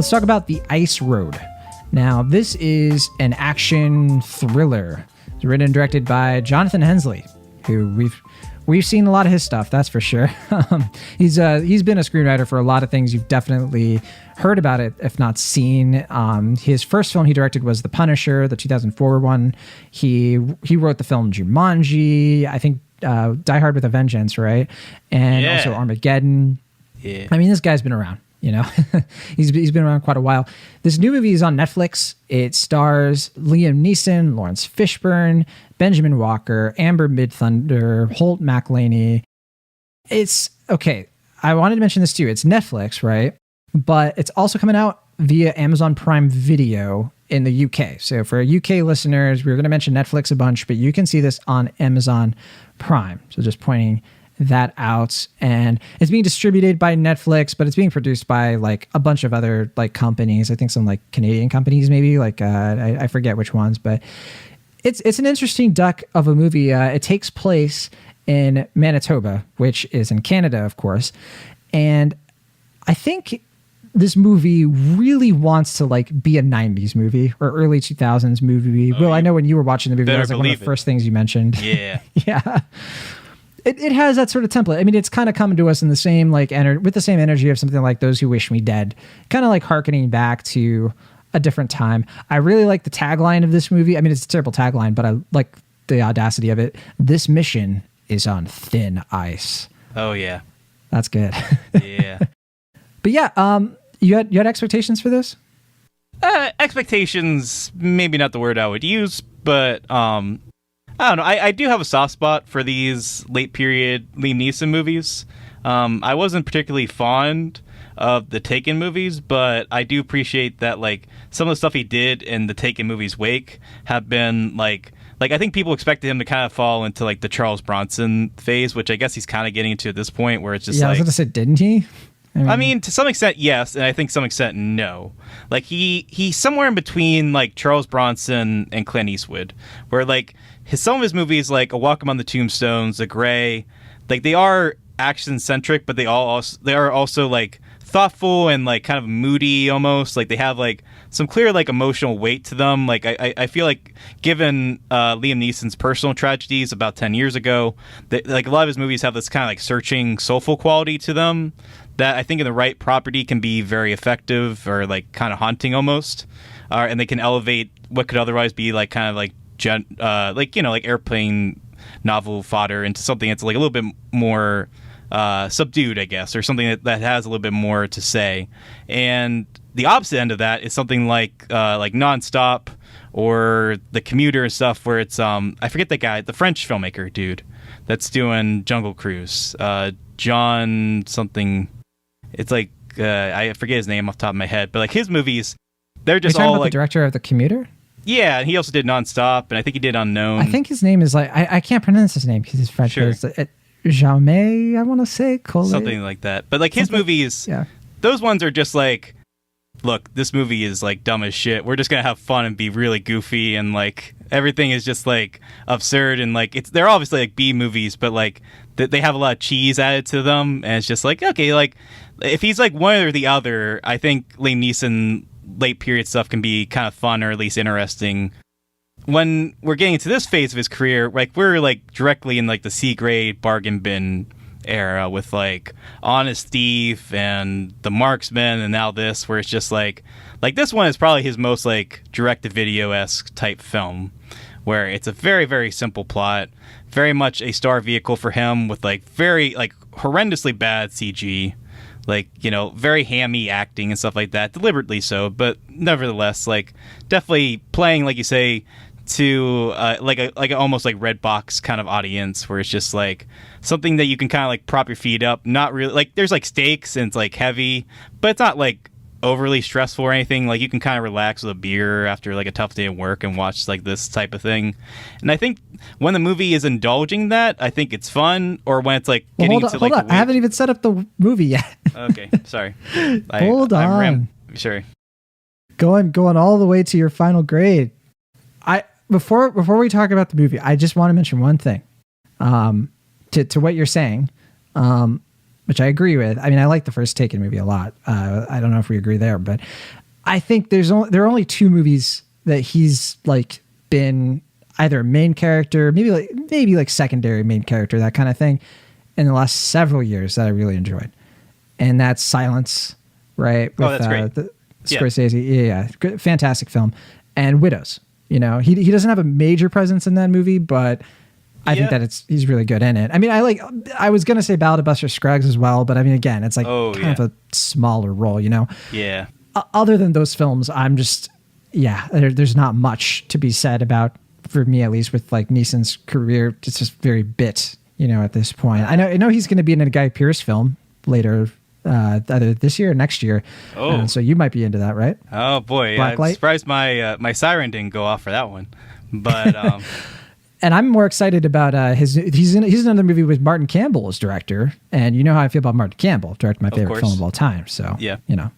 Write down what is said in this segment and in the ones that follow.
let's talk about The Ice Road. Now, this is an action thriller. It's written and directed by Jonathan Hensleigh, who we've seen a lot of his stuff, that's for sure. He's been a screenwriter for a lot of things. You've definitely heard about it, if not seen. His first film he directed was The Punisher, the 2004 one. He wrote the film Jumanji, I think Die Hard with a Vengeance, right? And also Armageddon. Yeah. I mean, this guy's been around. You know, he's been around quite a while. This new movie is on Netflix. It stars Liam Neeson, Lawrence Fishburne, Benjamin Walker, Amber Midthunder, Holt McElhaney. It's okay. I wanted to mention this too. It's Netflix, right? But it's also coming out via Amazon Prime Video in the UK. So for UK listeners, we're going to mention Netflix a bunch, but you can see this on Amazon Prime. So just pointing that out. And it's being distributed by Netflix, but it's being produced by like a bunch of other like companies. I think some like Canadian companies, maybe like I forget which ones, but it's an interesting duck of a movie. It takes place in Manitoba, which is in Canada, of course. And I think this movie really wants to like be a 90s movie or early 2000s movie. Well, I know when you were watching the movie, that was like one of the first things you mentioned. Yeah. Yeah. It has that sort of template. I mean, it's kind of coming to us in the same like with the same energy of something like Those Who Wish Me Dead, kind of like hearkening back to a different time. I really like the tagline of this movie. I mean, it's a terrible tagline, but I like the audacity of it. This mission is on thin ice. Oh yeah, that's good. Yeah. But yeah, you had expectations for this? Expectations, maybe not the word I would use, but I don't know. I do have a soft spot for these late period Liam Neeson movies. I wasn't particularly fond of the Taken movies, but I do appreciate that like some of the stuff he did in the Taken movies' wake have been like I think people expected him to kind of fall into like the Charles Bronson phase, which I guess he's kind of getting to at this point, where it's just I was going to say, didn't he? I mean, to some extent, yes, and I think some extent, no. Like he's somewhere in between like Charles Bronson and Clint Eastwood, where like some of his movies, like A Walk Among the Tombstones, The Grey, like they are action centric, but they are also like thoughtful and like kind of moody almost. Like they have like some clear like emotional weight to them. Like I feel like given Liam Neeson's personal tragedies about 10 years ago, that like a lot of his movies have this kind of like searching, soulful quality to them that I think in the right property can be very effective or like kind of haunting almost. And they can elevate what could otherwise be like kind of like like airplane novel fodder into something that's like a little bit more subdued, I guess, or something that has a little bit more to say. And the opposite end of that is something like Nonstop or The Commuter and stuff, where it's I forget that guy, the French filmmaker dude that's doing Jungle Cruise, John something. It's like I forget his name off the top of my head, but like his movies, they're just all like the director of The Commuter. Yeah, and he also did Nonstop, and I think he did Unknown. I think his name is like I can't pronounce his name because he's French. Sure. Jamais, I want to say Collet. Something like that. But like his movies, those ones are just like, look, this movie is like dumb as shit. We're just gonna have fun and be really goofy, and like everything is just like absurd, and like they're obviously like B movies, but like they have a lot of cheese added to them, and it's just like, okay, like if he's like one or the other, I think Liam Neeson late period stuff can be kind of fun or at least interesting. When we're getting into this phase of his career, like we're like directly in like the C grade bargain bin era with like Honest Thief and The Marksman, and now this, where it's just like this one is probably his most like direct to video-esque type film, where it's a very, very simple plot, very much a star vehicle for him with like very like horrendously bad CG, like, you know, very hammy acting and stuff like that, deliberately so, but nevertheless, like definitely playing, like you say, to like a almost like Redbox kind of audience, where it's just like something that you can kind of like prop your feet up, not really like there's like stakes and it's like heavy, but it's not like overly stressful or anything. Like you can kind of relax with a beer after like a tough day at work and watch like this type of thing. And I think when the movie is indulging that, I think it's fun. Or when it's like hold on. I haven't even set up the movie yet. Okay, sorry. Hold on. Sorry. Going all the way to your final grade. Before we talk about the movie, I just want to mention one thing. To what you're saying. which I agree with. I mean, I like the first Taken movie a lot. I don't know if we agree there, but I think there are only 2 movies that he's like been either a main character, maybe like secondary main character, that kind of thing, in the last several years that I really enjoyed. And that's Silence, right? With, that's great. Scorsese. Yeah. Fantastic film. And Widows. You know, he doesn't have a major presence in that movie, but I think that he's really good in it. I mean, I was going to say Ballad of Buster Scruggs as well, but I mean, again, it's like kind of a smaller role, you know? Yeah. Other than those films, I'm just, there's not much to be said about, for me at least, with like Neeson's career. It's just very bit, you know, at this point. I know he's going to be in a Guy Pearce film later, either this year or next year. So you might be into that, right? Oh boy, I'm surprised my siren didn't go off for that one. But and I'm more excited about he's in another movie with Martin Campbell as director, and you know how I feel about Martin Campbell, directed my favorite film of all time. So you know,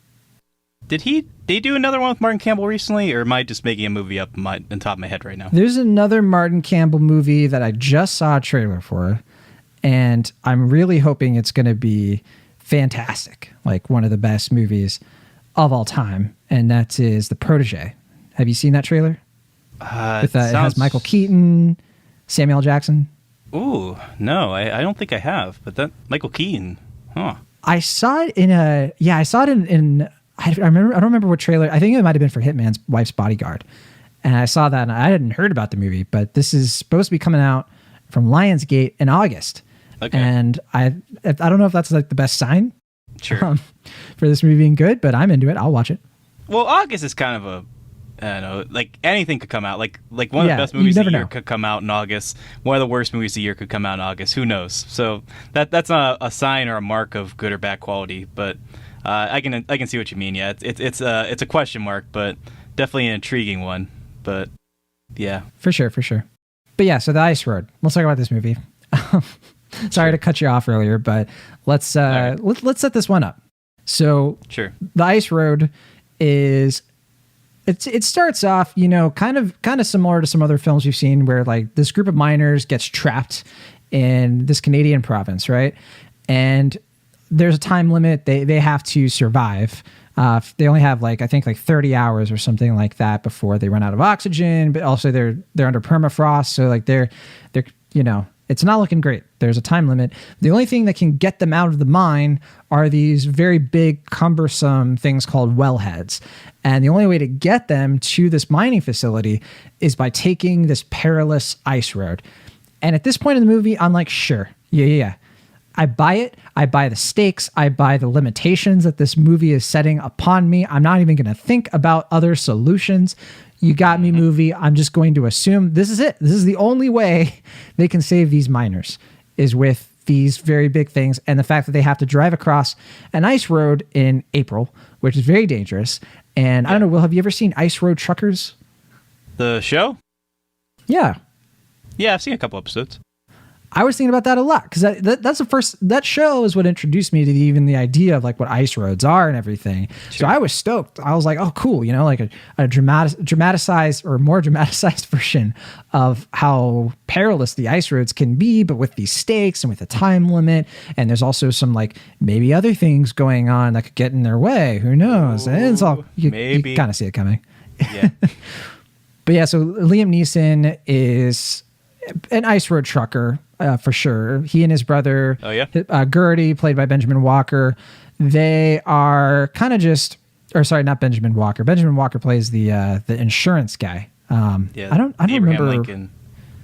did they do another one with Martin Campbell recently, or am I just making a movie up on top of my head right now? There's another Martin Campbell movie that I just saw a trailer for, and I'm really hoping it's going to be fantastic, like one of the best movies of all time, and that is The Protege. Have you seen that trailer? It has Michael Keaton, Samuel L. Jackson. Ooh, no, I don't think I have. But that Michael Keaton, huh? I saw it in I don't remember what trailer. I think it might have been for Hitman's Wife's Bodyguard, and I saw that, and I hadn't heard about the movie, but this is supposed to be coming out from Lionsgate in August. Okay. And I don't know if that's like the best sign, for this movie being good, but I'm into it. I'll watch it. Well, August is kind of I don't know, like anything could come out. Like one of the best movies of the year could come out in August. One of the worst movies of the year could come out in August. Who knows? So that's not a sign or a mark of good or bad quality. But I can see what you mean. Yeah, it's a question mark, but definitely an intriguing one. But yeah, for sure. But yeah, so The Ice Road. Let's talk about this movie. Sorry to cut you off earlier, but let's set this one up. So The Ice Road is it starts off, you know, kind of similar to some other films we've seen, where like this group of miners gets trapped in this Canadian province, right? And there's a time limit. They have to survive. They only have I think 30 hours or something like that before they run out of oxygen, but also they're under permafrost, so like they're you know, it's not looking great. There's a time limit. The only thing that can get them out of the mine are these very big, cumbersome things called wellheads. And the only way to get them to this mining facility is by taking this perilous ice road. And at this point in the movie, I'm like, sure, yeah. I buy it. I buy the stakes. I buy the limitations that this movie is setting upon me. I'm not even going to think about other solutions. You got me, movie. I'm just going to assume this is it. This is the only way they can save these miners, is with these very big things, and the fact that they have to drive across an ice road in April, which is very dangerous. And I don't know, Will, have you ever seen Ice Road Truckers? The show? Yeah. Yeah, I've seen a couple episodes. I was thinking about that a lot, because that's the first, that show is what introduced me to even the idea of like what ice roads are and everything. Sure. So I was stoked. I was like, oh, cool. You know, like a dramatized or more dramatized version of how perilous the ice roads can be, but with these stakes and with a time limit. And there's also some like maybe other things going on that could get in their way. Who knows? And it's all, you kind of see it coming. Yeah. But yeah, so Liam Neeson is an ice road trucker. For sure. He and his brother, Gertie, played by Benjamin Walker, they are kind of just, or sorry, not Benjamin Walker. Benjamin Walker plays the insurance guy. I don't remember. Lincoln,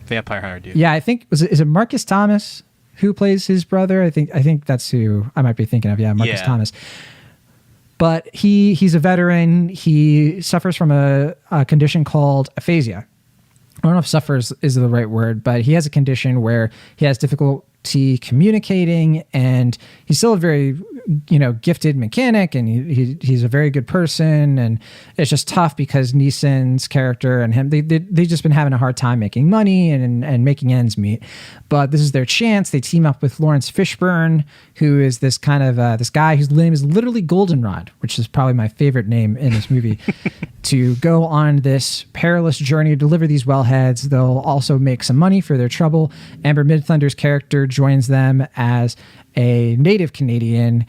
Vampire Hunter dude. Yeah, I think is it Marcus Thomas who plays his brother? I think that's who I might be thinking of. Yeah, Marcus Thomas. But he's a veteran. He suffers from a condition called aphasia. I don't know if suffers is the right word, but he has a condition where he has difficulty communicating, and he's still a very, gifted mechanic, and he's a very good person. And it's just tough because Neeson's character and him, they've just been having a hard time making money and making ends meet. But this is their chance. They team up with Lawrence Fishburne, who is this kind of this guy whose name is literally Goldenrod, which is probably my favorite name in this movie, to go on this perilous journey to deliver these wellheads. They'll also make some money for their trouble. Amber Midthunder's character joins them as a native Canadian.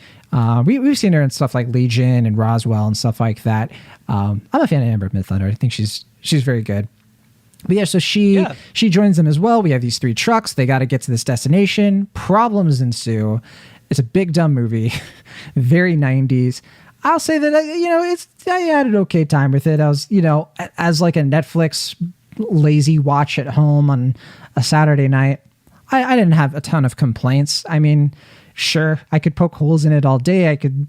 We've seen her in stuff like Legion and Roswell and stuff like that. I'm a fan of Amber Midthunder. I think she's very good. But yeah, so she joins them as well. We have these 3 trucks. They got to get to this destination. Problems ensue. It's a big dumb movie, very 90s. I'll say that I had an okay time with it. I was as like a Netflix lazy watch at home on a Saturday night. I didn't have a ton of complaints. I mean, sure, I could poke holes in it all day. I could,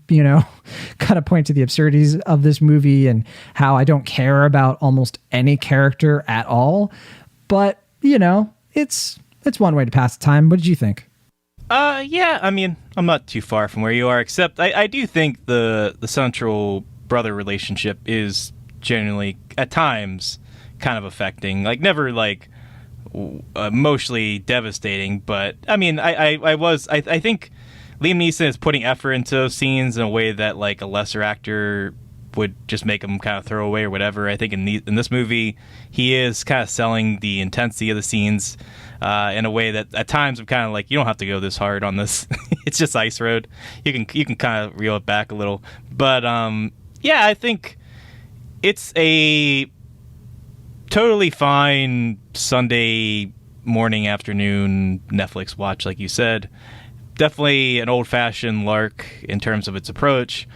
kind of point to the absurdities of this movie and how I don't care about almost any character at all. But, it's one way to pass the time. What did you think? Yeah, I mean, I'm not too far from where you are, except I do think the central brother relationship is generally, at times, kind of affecting. Like, never, like, emotionally devastating, but, I mean, I think Liam Neeson is putting effort into those scenes in a way that, like, a lesser actor would just make him kind of throw away or whatever. I think in this movie, he is kind of selling the intensity of the scenes in a way that at times I'm kind of like, you don't have to go this hard on this. It's just Ice Road. You can kind of reel it back a little. But yeah, I think it's a totally fine Sunday morning, afternoon Netflix watch, like you said. Definitely an old-fashioned lark in terms of its approach.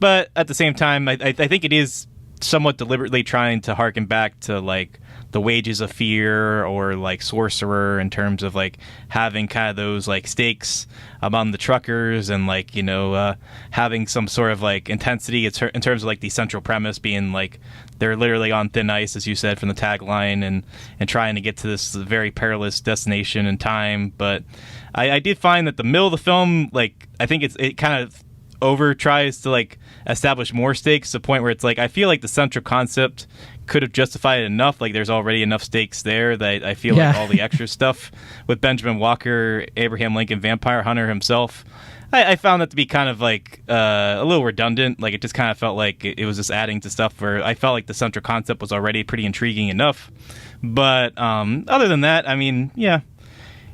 But at the same time, I think it is somewhat deliberately trying to harken back to, like, the Wages of Fear or, like, Sorcerer in terms of, like, having kind of those, like, stakes among the truckers and, like, having some sort of, like, intensity in terms of, like, the central premise being, like, they're literally on thin ice, as you said, from the tagline, and trying to get to this very perilous destination in time. But I did find that the middle of the film, like, I think it kind of over tries to, like, establish more stakes to the point where it's like I feel like the central concept could have justified it enough. Like, there's already enough stakes there that I feel like all the extra stuff with Benjamin Walker, Abraham Lincoln, Vampire Hunter himself, I found that to be kind of like a little redundant. Like, it just kind of felt like it was just adding to stuff where I felt like the central concept was already pretty intriguing enough. But other than that, I mean, yeah,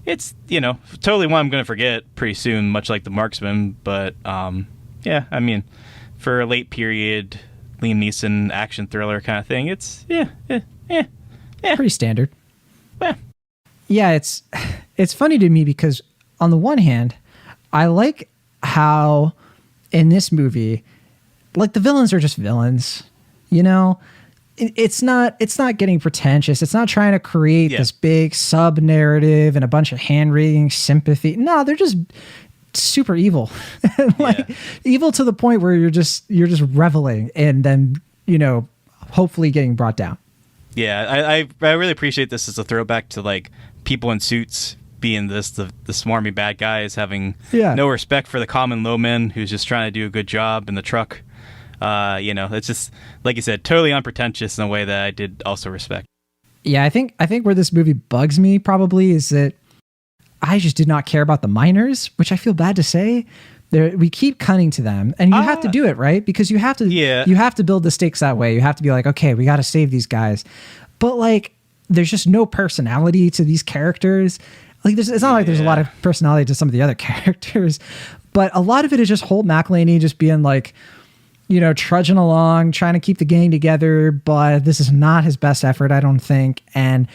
it's, totally one I'm going to forget pretty soon, much like The Marksman. But yeah, I mean, for a late period Liam Neeson action thriller kind of thing, it's pretty standard. Yeah, it's funny to me because on the one hand, I like how in this movie, like, the villains are just villains, It's not getting pretentious. It's not trying to create this big sub narrative and a bunch of hand wringing sympathy. No, they're just super evil, evil to the point where you're just reveling and then, hopefully getting brought down. Yeah, I really appreciate this as a throwback to, like, people in suits being the smarmy bad guys having no respect for the common low man who's just trying to do a good job in the truck. It's just, like you said, totally unpretentious in a way that I did also respect. Yeah, I think where this movie bugs me probably is that I just did not care about the miners, which I feel bad to say. We keep cutting to them, and you have to do it, right? Because you have to build the stakes that way. You have to be like, okay, we got to save these guys. But, like, there's just no personality to these characters. Like, it's not like there's a lot of personality to some of the other characters, but a lot of it is just Holt McElhaney just being like, trudging along, trying to keep the gang together, but this is not his best effort, I don't think. And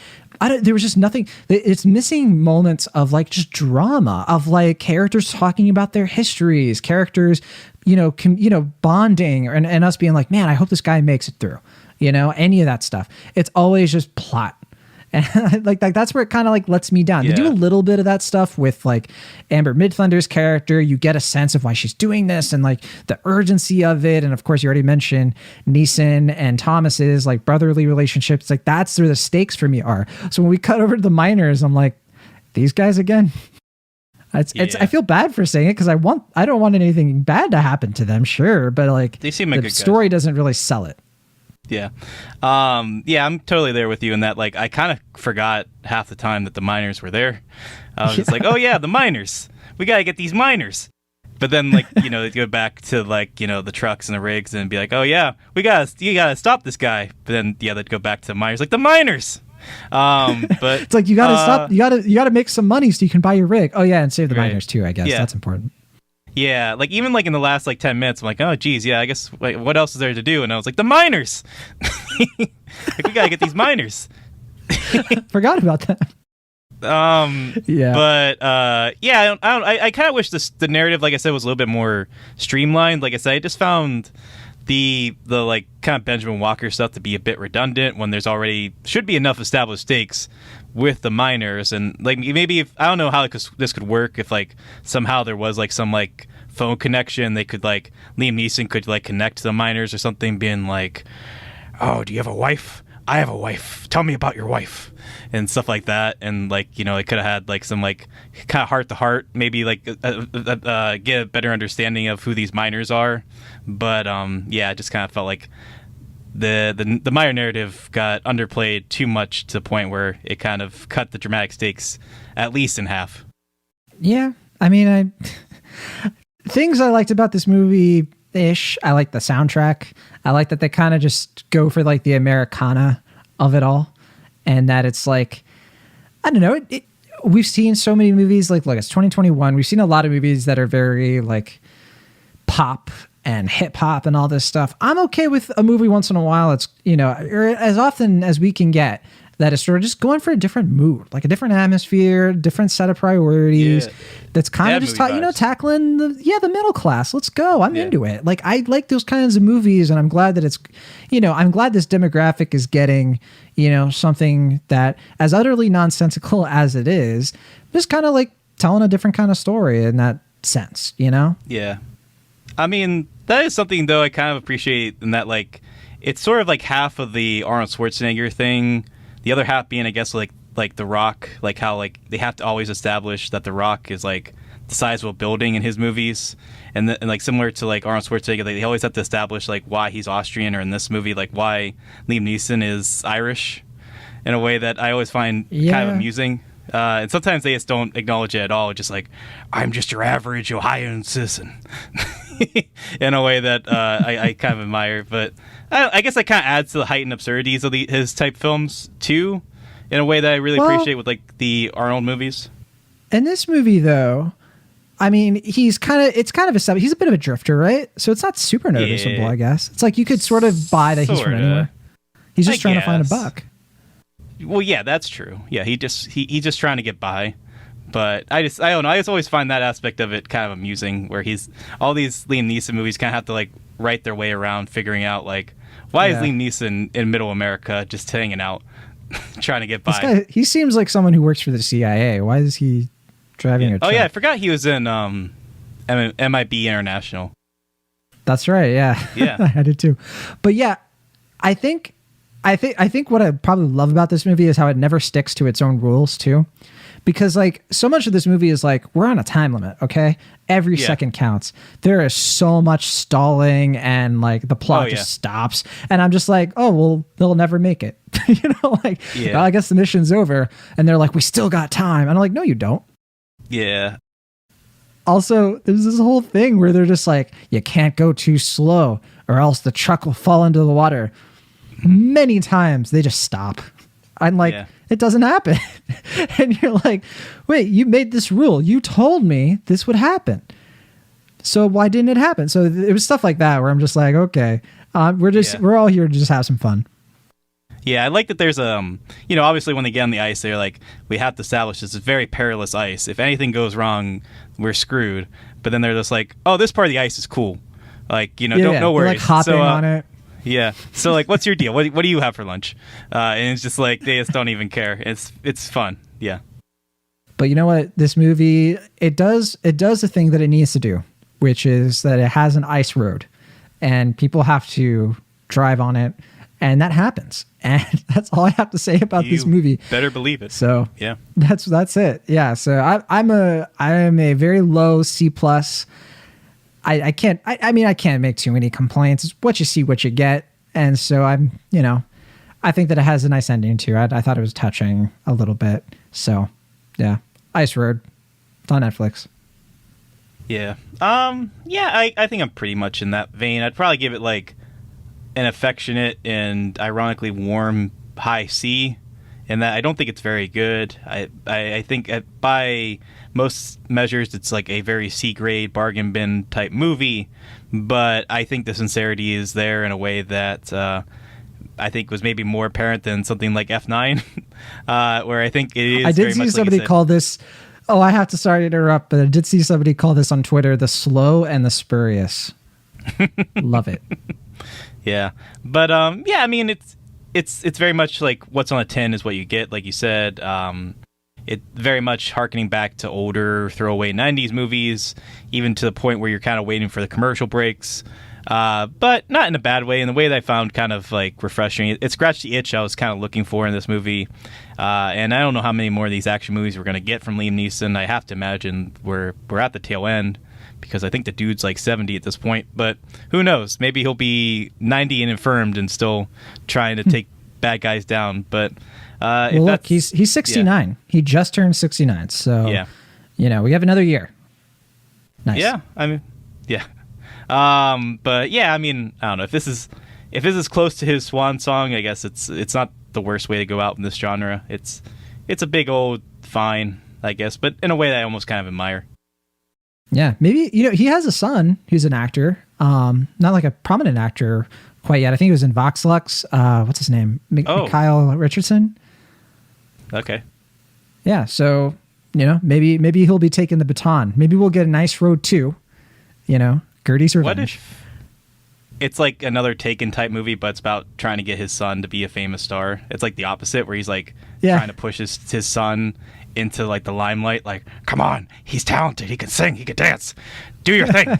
there was just nothing. It's missing moments of, like, just drama, of, like, characters talking about their histories, characters, bonding, and us being like, man, I hope this guy makes it through, any of that stuff. It's always just plot. And like that's where it kind of, like, lets me down. They do a little bit of that stuff with, like, Amber Midthunder's character. You get a sense of why she's doing this and, like, the urgency of it. And of course, you already mentioned Neeson and Thomas's, like, brotherly relationships. Like, that's where the stakes for me are. So when we cut over to the miners, I'm like, these guys again. I feel bad for saying it because I don't want anything bad to happen to them, sure, but, like, they seem like the story doesn't really sell it. Yeah. I'm totally there with you in that, like, I kind of forgot half the time that the miners were there. It's like, oh yeah, the miners. We got to get these miners. But then, like, they go back to, like, the trucks and the rigs and be like, oh yeah, you got to stop this guy. But then, they'd go back to the miners. Like, the miners. But it's like you gotta stop. You gotta make some money so you can buy your rig. Oh yeah, and save the miners too. I guess that's important. Yeah, like even like in the last like 10 minutes, I'm like, oh geez, yeah, I guess like, what else is there to do? And I was like, the miners. Like we gotta get these miners. Forgot about that. Yeah, but yeah, I kind of wish the narrative, like I said, was a little bit more streamlined. Like I said, I just found the like kind of Benjamin Walker stuff to be a bit redundant when there's already should be enough established stakes with the miners. And like maybe if I don't know how this could work if like somehow there was like some like phone connection, they could like Liam Neeson could like connect to the miners or something, being like, oh, do you have a wife? I have a wife. Tell me about your wife, and stuff like that. And like, you know, it could have had like some like kind of heart to heart, maybe like get a better understanding of who these miners are. But yeah, it just kind of felt like the Meyer narrative got underplayed too much to the point where it kind of cut the dramatic stakes at least in half. Yeah, I mean, things I liked about this movie ish. I like the soundtrack. I like that they kind of just go for like the Americana of it all, and that it's like, I don't know. We've seen so many movies like it's 2021. We've seen a lot of movies that are very like pop and hip hop and all this stuff. I'm okay with a movie once in a while. It's, you know, or as often as we can get, that is sort of just going for a different mood, like a different atmosphere, different set of priorities. Yeah. That's kind of just tackling the middle class. Let's go. I'm into it. Like I like those kinds of movies, and I'm glad that it's, you know, I'm glad this demographic is getting, you know, something that, as utterly nonsensical as it is, just kind of like telling a different kind of story in that sense, you know? Yeah. I mean, that is something though I kind of appreciate, in that like it's sort of like half of the Arnold Schwarzenegger thing. The other half being, I guess, like The Rock, like how like they have to always establish that The Rock is like the size of a building in his movies, and like similar to like Arnold Schwarzenegger, they always have to establish like why he's Austrian, or in this movie like why Liam Neeson is Irish, in a way that I always find kind of amusing. And sometimes they just don't acknowledge it at all. Just like, I'm just your average Ohioan citizen, in a way that I kind of admire. But I guess that kind of adds to the height and absurdities of his type films too, in a way that I really appreciate with like the Arnold movies. In this movie, though, I mean, he's a bit of a drifter, right? So it's not super noticeable, I guess. It's like you could sort of buy that he's from anywhere. He's just trying to find a buck. Well, yeah, that's true. Yeah, he's just trying to get by. But I don't know. I just always find that aspect of it kind of amusing, where all these Liam Neeson movies kind of have to like write their way around figuring out like, why is Liam Neeson in Middle America just hanging out, trying to get by? This guy, he seems like someone who works for the CIA. Why is he driving a truck? Oh yeah, I forgot he was in MIB International. That's right. Yeah. Yeah. I did too. But yeah, I think what I probably love about this movie is how it never sticks to its own rules too. Because like so much of this movie is like, we're on a time limit, okay? Every second counts. There is so much stalling, and like the plot just stops. And I'm just like, oh, well, they'll never make it. You know, like, well, I guess the mission's over. And they're like, we still got time. And I'm like, no, you don't. Yeah. Also, there's this whole thing where they're just like, you can't go too slow or else the truck will fall into the water. Many times they just stop. I'm like, it doesn't happen. And you're like, wait, you made this rule. You told me this would happen. So why didn't it happen? So it was stuff like that where I'm just like, okay, we're all here to just have some fun. Yeah, I like that there's you know, obviously when they get on the ice, they're like, we have to establish this is very perilous ice. If anything goes wrong, we're screwed. But then they're just like, oh, this part of the ice is cool. Like, you know, don't worry. Like hopping on it. Yeah. So like, what's your deal? What do you have for lunch? And it's just like, they just don't even care. It's fun. Yeah. But you know what? This movie, it does the thing that it needs to do, which is that it has an ice road, and people have to drive on it, and that happens. And that's all I have to say about this movie. Better believe it. So yeah, that's it. Yeah. So I am a very low C+. I can't make too many complaints. It's what you see, what you get. And so I think that it has a nice ending too. I thought it was touching a little bit. So yeah, Ice Road. It's on Netflix. Yeah. I think I'm pretty much in that vein. I'd probably give it like an affectionate and ironically warm high C, and that I don't think it's very good. I think by most measures it's like a very C grade bargain bin type movie, but I think the sincerity is there in a way that I think was maybe more apparent than something like F9, where I think it is. I did see somebody call this. Oh, I have to sorry to interrupt, but I did see somebody call this on Twitter the slow and the spurious. Love it. Yeah, but yeah, I mean it's very much like what's on a tin is what you get, like you said. It very much harkening back to older throwaway 90s movies, even to the point where you're kind of waiting for the commercial breaks. But not in a bad way, in the way that I found kind of like refreshing. It scratched the itch I was kind of looking for in this movie. And I don't know how many more of these action movies we're going to get from Liam Neeson. I have to imagine we're at the tail end, because I think the dude's like 70 at this point. But who knows? Maybe he'll be 90 and infirmed and still trying to take bad guys down. But well, look, he's 69. Yeah. He just turned 69. So, yeah, we have another year. Nice. Yeah, I mean, yeah. But yeah, I mean, I don't know if this is close to his swan song. I guess it's not the worst way to go out in this genre. It's a big old fine, I guess, but in a way that I almost kind of admire. Yeah, maybe he has a son who's an actor, not like a prominent actor quite yet. I think he was in Vox Lux. What's his name? Mikhail Richardson. Okay. Yeah, so maybe he'll be taking the baton. Maybe we'll get a Nice Road 2. Gertie's Revenge. What if it's like another Taken type movie, but it's about trying to get his son to be a famous star? It's like the opposite, where he's like trying to push his son into like the limelight. Like, come on, he's talented. He can sing. He can dance. Do your thing.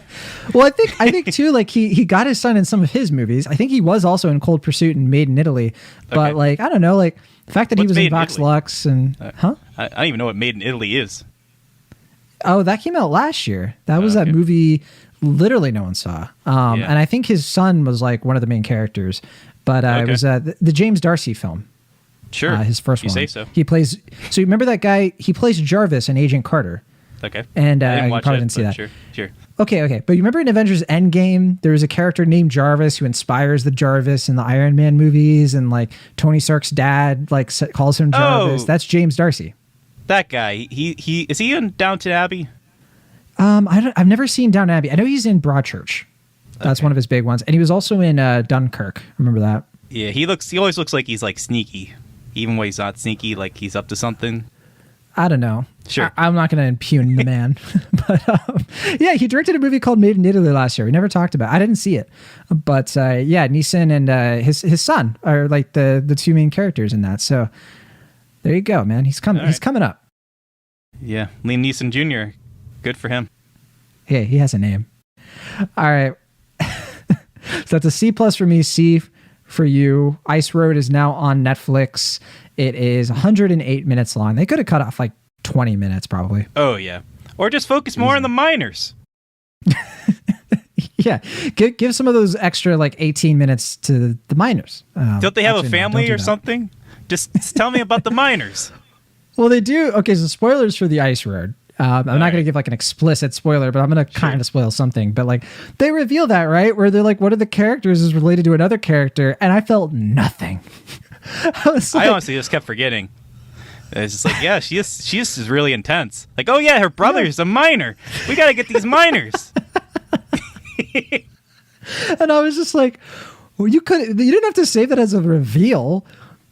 Well, I think too, like he got his son in some of his movies. I think he was also in Cold Pursuit and Made in Italy. But like, I don't know, like the fact that he was in Vox Lux and I don't even know what Made in Italy is. Oh, that came out last year. That was that movie literally no one saw. And I think his son was like one of the main characters. But it was the James Darcy film. Sure. His first one. You say so. He plays... So you remember that guy? He plays Jarvis in Agent Carter. Okay. And I didn't watch probably it, didn't see that. Sure. Okay. But you remember in Avengers Endgame, there was a character named Jarvis who inspires the Jarvis in the Iron Man movies, and like Tony Stark's dad like calls him Jarvis. That's James Darcy. That guy. He is he in Downton Abbey? I've never seen Downton Abbey. I know he's in Broadchurch. That's one of his big ones, and he was also in Dunkirk. Remember that? Yeah, he always looks like he's like sneaky, even when he's not sneaky, like he's up to something. I don't know. Sure, I'm not going to impugn the man, but yeah, he directed a movie called Made in Italy last year. We never talked about it. I didn't see it, but yeah, Neeson and his son are like the two main characters in that. So there you go, man. He's coming. Right. He's coming up. Yeah, Liam Neeson Jr. Good for him. Hey, he has a name. All right. So that's a C+ for me, C for you. Ice Road is now on Netflix. It is 108 minutes long. They could have cut off like 20 minutes probably. Oh, yeah. Or just focus more on the miners. Yeah. Give some of those extra like 18 minutes to the miners. Don't they have a family or something? Just tell me about the miners. Well, they do. Okay, so spoilers for the Ice Road. I'm not going to give like an explicit spoiler, but I'm going to kind of spoil something. But like they reveal that, right? Where they're like, one of the characters is related to another character. And I felt nothing. I honestly just kept forgetting. It's just like, yeah, she is really intense. Like, oh yeah, her brother's a miner. We got to get these miners. And I was just like, well, you didn't have to say that as a reveal.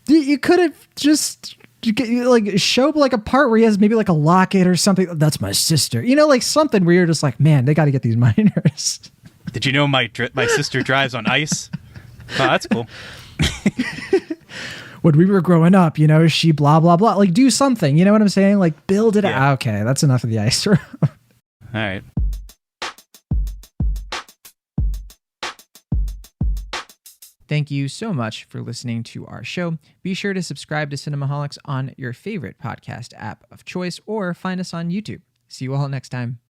You could have just... like show like a part where he has maybe like a locket or something. That's my sister, like something where you're just like, man, they got to get these miners. Did you know my sister drives on ice? Oh, that's cool. When we were growing up, she blah blah blah. Like do something, you know what I'm saying? Like build it out. Okay, that's enough of the Ice Road. All right. Thank you so much for listening to our show. Be sure to subscribe to Cinemaholics on your favorite podcast app of choice or find us on YouTube. See you all next time.